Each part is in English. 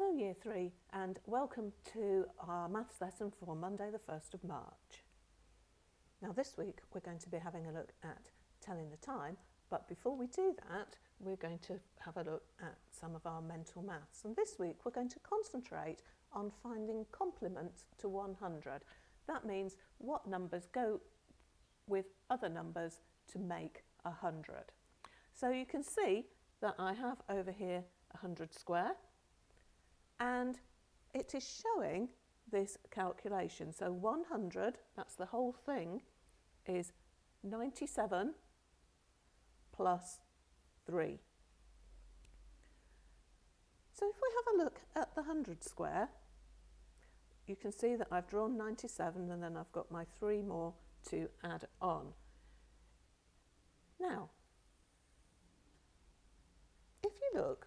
Hello Year 3 and welcome to our maths lesson for Monday the 1st of March. Now this week we're going to be having a look at telling the time, but before we do that we're going to have a look at some of our mental maths, and this week we're going to concentrate on finding complements to 100. That means what numbers go with other numbers to make 100. So you can see that I have over here 100 square, and it is showing this calculation. So 100, that's the whole thing, is 97 plus 3. So if we have a look at the 100 square, you can see that I've drawn 97 and then I've got my 3 more to add on. Now, if you look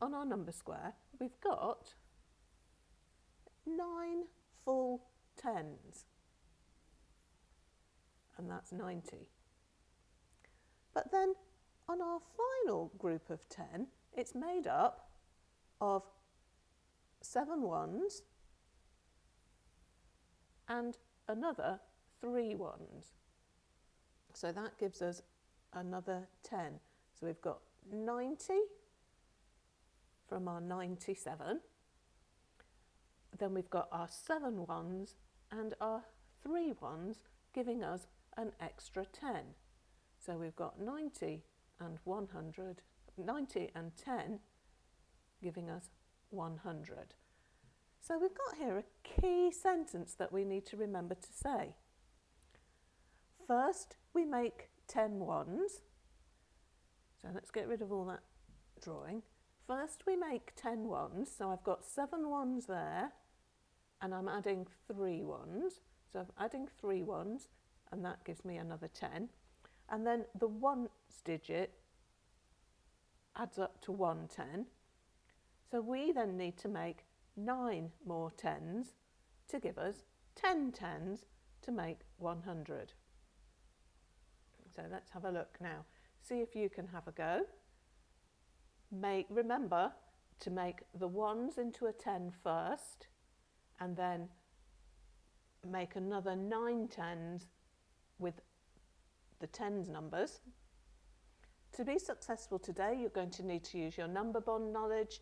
on our number square, we've got 9 full tens, and that's 90. But then on our final group of 10, it's made up of 7 ones and another 3 ones. So that gives us another 10. So we've got 90 from our 97, then we've got our 7 ones and our 3 ones giving us an extra 10. So we've got 90 and 100, 90 and 10 giving us 100. So we've got here a key sentence that we need to remember to say. First we make 10 ones, so let's get rid of all that drawing. First we make 10 ones, so I've got 7 ones there and I'm adding 3 ones. So I'm adding 3 ones and that gives me another 10. And then the ones digit adds up to 110. So we then need to make 9 more 10s to give us 10 10s to make 100. So let's have a look now. See if you can have a go. Remember to make the ones into a 10 first, and then make another 9 10s with the tens numbers. To be successful today, you're going to need to use your number bond knowledge,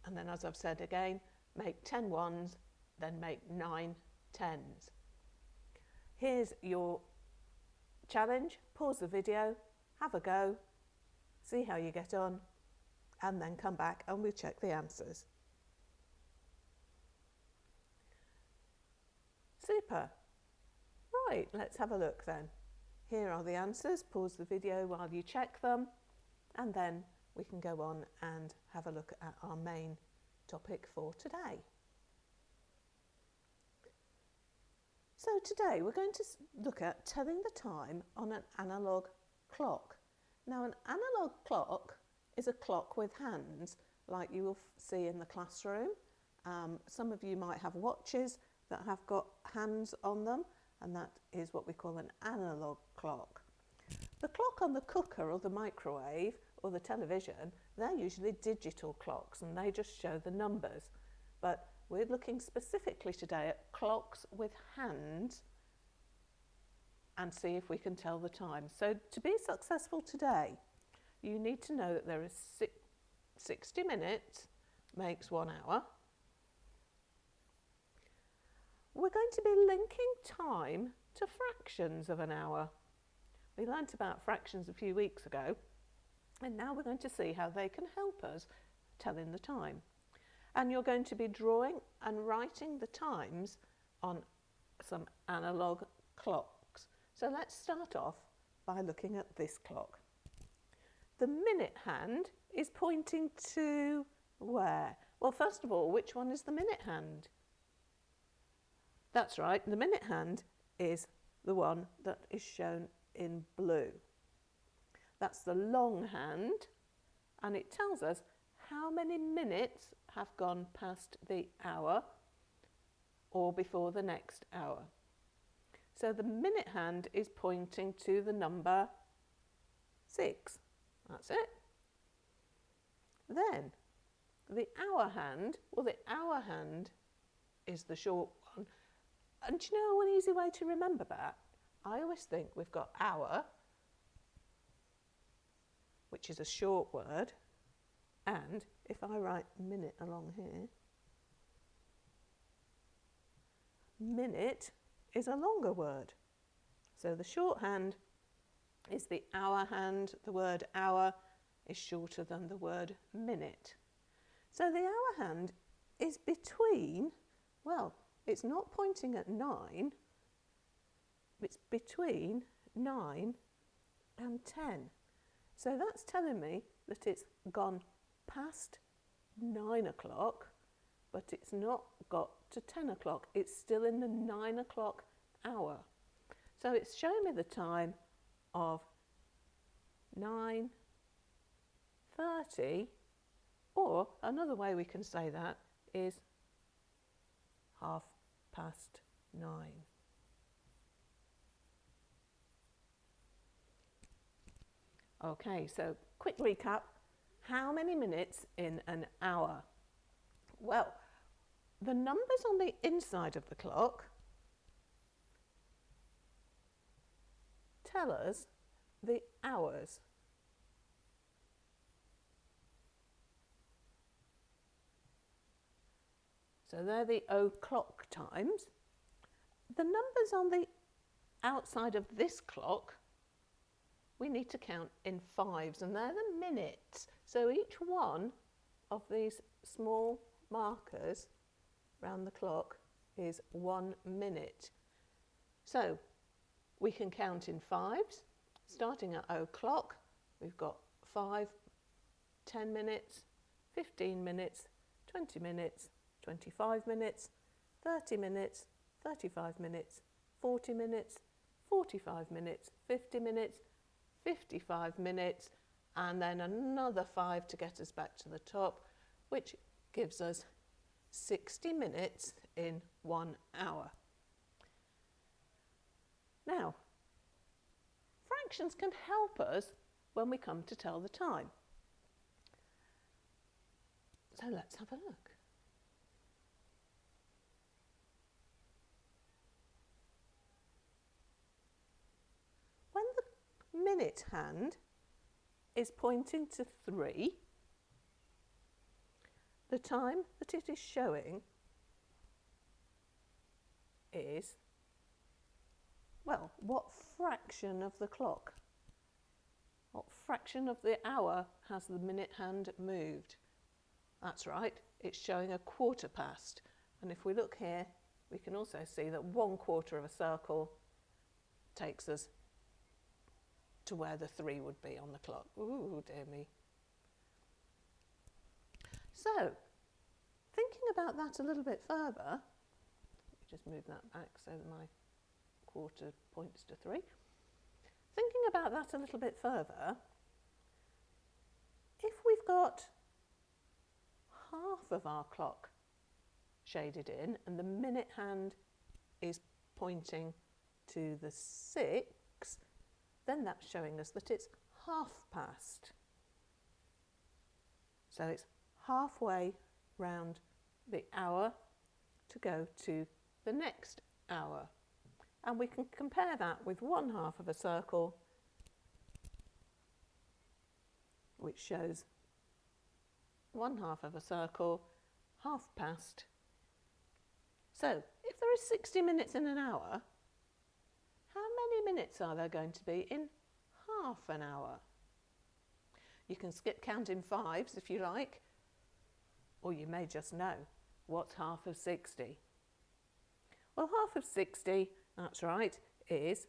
and then, as I've said again, make 10 ones, then make 9 10s. Here's your challenge. Pause the video, have a go, see how you get on, and then come back and we'll check the answers. Super. Right, let's have a look then. Here are the answers. Pause the video while you check them, and then we can go on and have a look at our main topic for today. So today we're going to look at telling the time on an analogue clock. Now, an analogue clock is a clock with hands, like you will see in the classroom. Some of you might have watches that have got hands on them, and that is what we call an analogue clock. The clock on the cooker or the microwave or the television, they're usually digital clocks and they just show the numbers. But we're looking specifically today at clocks with hands and see if we can tell the time. So to be successful today, you need to know that there is 60 minutes makes 1 hour. We're going to be linking time to fractions of an hour. We learnt about fractions a few weeks ago, and now we're going to see how they can help us telling the time. And you're going to be drawing and writing the times on some analogue clocks. So let's start off by looking at this clock. The minute hand is pointing to where? Well, first of all, which one is the minute hand? That's right, the minute hand is the one that is shown in blue. That's the long hand, and it tells us how many minutes have gone past the hour or before the next hour. So the minute hand is pointing to the number 6. That's it. Then The hour hand, well, the hour hand is the short one. And do you know an easy way to remember that? I always think we've got hour, which is a short word, and if I write minute along here, minute is a longer word. So the shorthand is the hour hand. The word hour is shorter than the word minute. So the hour hand is between, well, it's not pointing at 9, it's between 9 and 10. So that's telling me that it's gone past 9 o'clock, but it's not got to 10 o'clock. It's still in the 9 o'clock hour. So it's showing me the time of 9:30, or another way we can say that is 9:30. Okay, so quick recap. How many minutes in an hour? Well, the numbers on the inside of the clock tell us the hours. So they're the o'clock times. The numbers on the outside of this clock, we need to count in fives, and they're the minutes. So each one of these small markers around the clock is 1 minute. So we can count in fives. Starting at o'clock, we've got 5, 10 minutes, 15 minutes, 20 minutes, 25 minutes, 30 minutes, 35 minutes, 40 minutes, 45 minutes, 50 minutes, 55 minutes, and then another 5 to get us back to the top, which gives us 60 minutes in 1 hour. Now, fractions can help us when we come to tell the time. So let's have a look. When the minute hand is pointing to 3, the time that it is showing is, well, what fraction of the clock? What fraction of the hour has the minute hand moved? That's right, it's showing a quarter past. And if we look here, we can also see that 1/4 of a circle takes us to where the 3 would be on the clock. Ooh, dear me. So, thinking about that a little bit further, let me just move that back so that my quarter points to 3. Thinking about that a little bit further, if we've got half of our clock shaded in and the minute hand is pointing to the 6, then that's showing us that it's 1/2 So it's halfway round the hour to go to the next hour. And we can compare that with 1/2 of a circle, which shows 1/2 of a circle, 1/2. So if there is 60 minutes in an hour, how many minutes are there going to be in half an hour? You can skip counting fives if you like, or you may just know. What's half of 60? Well, half of 60, that's right, is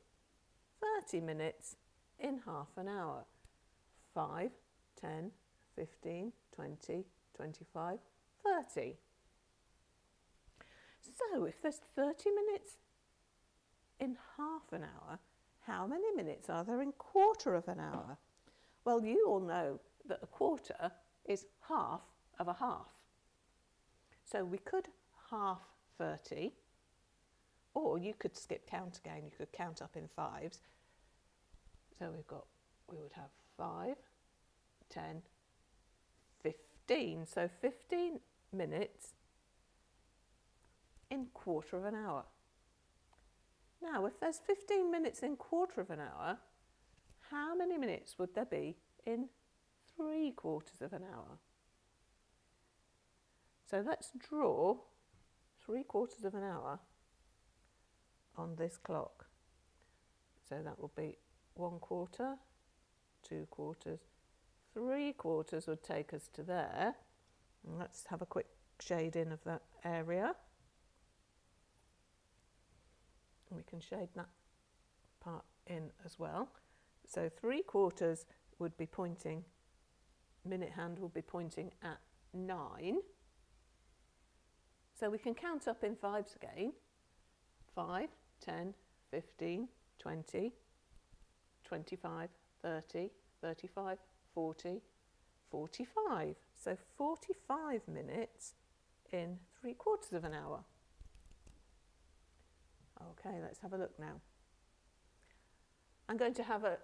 30 minutes in half an hour. 5, 10, 15, 20, 25, 30. So if there's 30 minutes in half an hour, how many minutes are there in 1/4 of an hour? Well, you all know that a quarter is half of a half. So we could half 30, or you could skip count again, you could count up in fives. So we would have 5, 10, 15. So 15 minutes in quarter of an hour. Now, if there's 15 minutes in quarter of an hour, how many minutes would there be in 3/4 of an hour? So let's draw 3/4 of an hour on this clock. So that will be 1/4, 2/4, 3/4 would take us to there. And let's have a quick shade in of that area. And we can shade that part in as well. So 3/4 would be pointing, minute hand will be pointing at 9. So we can count up in fives again. 5, 10, 15, 20, 25, 30, 35, 40, 45. So 45 minutes in 3/4 of an hour. Okay, let's have a look now. I'm going to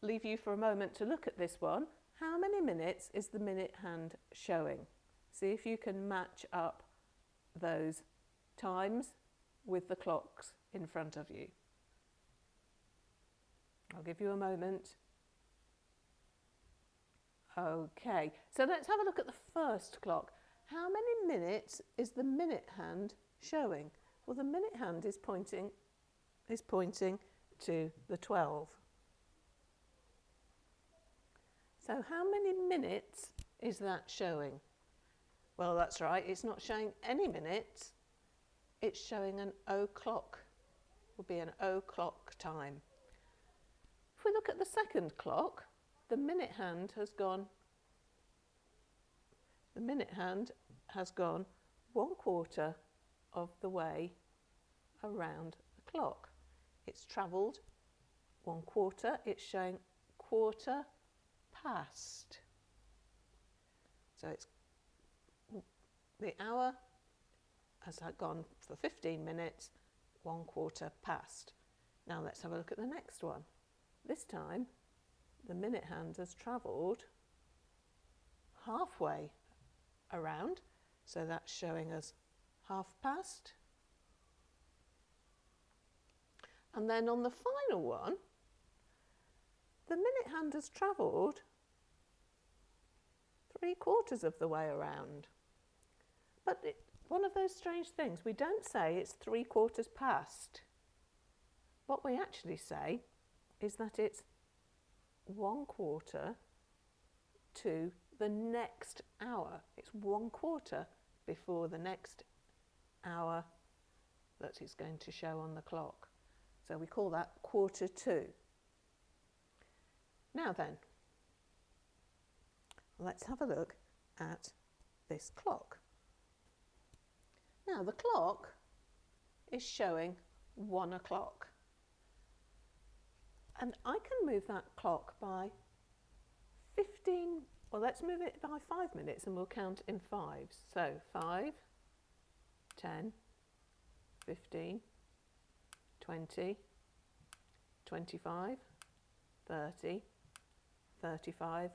leave you for a moment to look at this one. How many minutes is the minute hand showing? See if you can match up those times with the clocks in front of you. I'll give you a moment. Okay, so let's have a look at the first clock. How many minutes is the minute hand showing? Well, the minute hand is pointing to the 12. So how many minutes is that showing? Well, that's right, it's not showing any minutes. It's showing an o'clock, will be an o'clock time. If we look at the second clock, the minute hand has gone 1/4 of the way around the clock. It's travelled 1/4, it's showing 1/4 past. So it's the hour has gone for 15 minutes, 1/4 past. Now let's have a look at the next one. This time the minute hand has travelled halfway around, so that's showing us 1/2 past. And then on the final one, the minute hand has travelled 3/4 of the way around. But one of those strange things, we don't say it's 3/4 past. What we actually say is that it's 1/4 to the next hour. It's 1/4 before the next hour that it's going to show on the clock. So we call that 1/4 to. Now then, let's have a look at this clock. Now the clock is showing 1 o'clock. And I can move that clock by 15, well, let's move it by 5 minutes and we'll count in fives. So 5, 10, 15, 20, 25, 30, 35,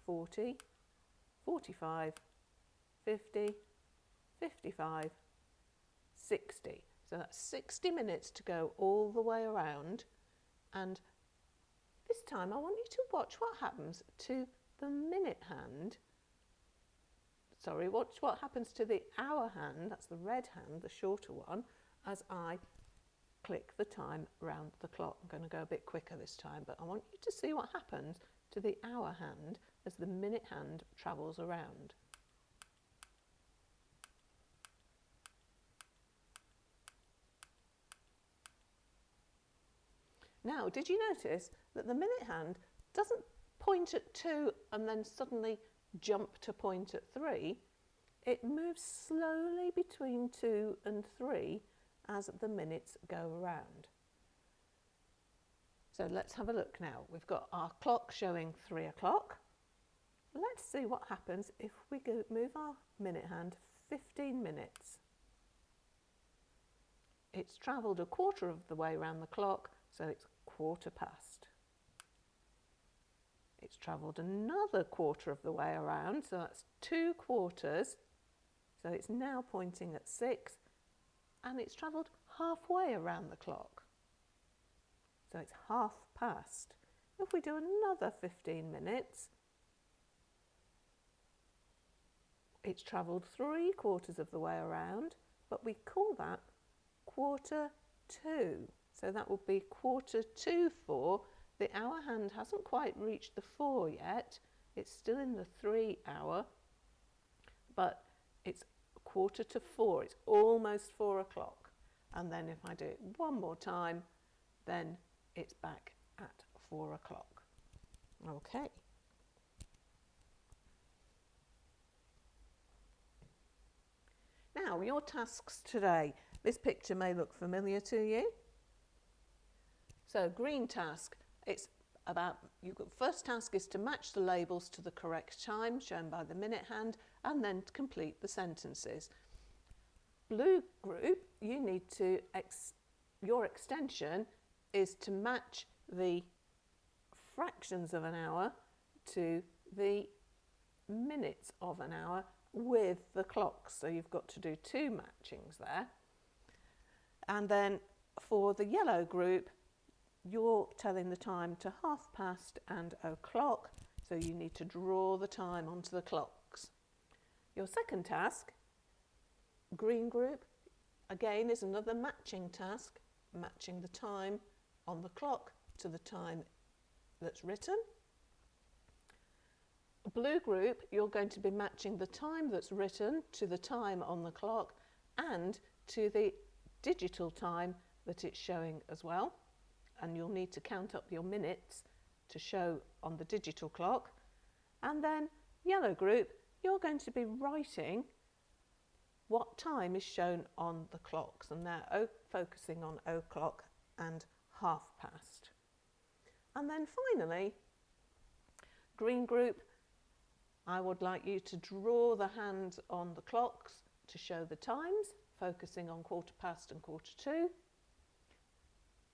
40, 45, 50, 55, 60. So that's 60 minutes to go all the way around. And this time I want you to watch what happens to the minute hand. Sorry, watch what happens to the hour hand, that's the red hand, the shorter one, as I click the time round the clock. I'm going to go a bit quicker this time, but I want you to see what happens to the hour hand as the minute hand travels around. Now, did you notice that the minute hand doesn't point at 2 and then suddenly jump to point at 3? It moves slowly between 2 and 3 as the minutes go around. So let's have a look now. We've got our clock showing 3 o'clock. Let's see what happens if we move our minute hand 15 minutes. It's travelled 1/4 of the way around the clock, so it's 1/4 past. It's travelled another quarter of the way around, so that's 2/4. So it's now pointing at 6, and it's travelled halfway around the clock. So it's 1/2 past. If we do another 15 minutes, it's travelled 3/4 of the way around, but we call that 1/4 to. So that would be 1/4 to 4. The hour hand hasn't quite reached the 4 yet. It's still in the 3 hour, but it's 1/4 to 4. It's almost 4 o'clock. And then if I do it one more time, then it's back at 4 o'clock. Okay. Now, your tasks today. This picture may look familiar to you. So, green task, it's about, first task is to match the labels to the correct time shown by the minute hand and then to complete the sentences. Blue group, you need to, your extension is to match the fractions of an hour to the minutes of an hour with the clocks. So you've got to do 2 matchings there. And then for the yellow group, you're telling the time to 1/2 and o'clock, so you need to draw the time onto the clocks. Your second task, green group, again is another matching task, matching the time on the clock to the time that's written. Blue group, you're going to be matching the time that's written to the time on the clock and to the digital time that it's showing as well. And you'll need to count up your minutes to show on the digital clock. And then yellow group, you're going to be writing what time is shown on the clocks, and they're focusing on o'clock and 1/2 past. And then finally, green group, I would like you to draw the hands on the clocks to show the times, focusing on 1/4 and 1/4 to.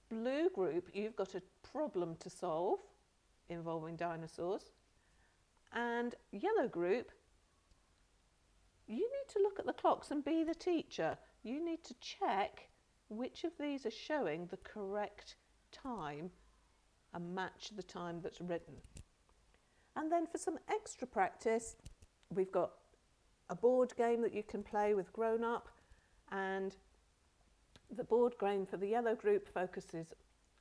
Blue group, you've got a problem to solve involving dinosaurs. And yellow group, you need to look at the clocks and be the teacher. You need to check which of these are showing the correct time and match the time that's written. And then for some extra practice, we've got a board game that you can play with grown-up, and the board game for the yellow group focuses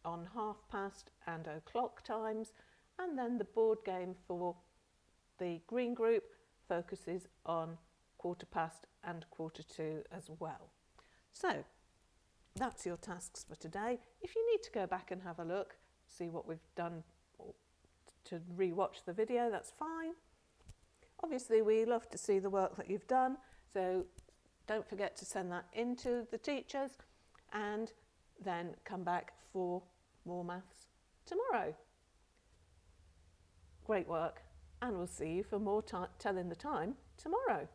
on 1/2 and o'clock times, and then the board game for the green group focuses on 1/4 and 1/4 as well. So that's your tasks for today. If you need to go back and have a look, see what we've done, or to re-watch the video, that's fine. Obviously, we love to see the work that you've done, so don't forget to send that in to the teachers and then come back for more maths tomorrow. Great work, and we'll see you for more telling the time tomorrow.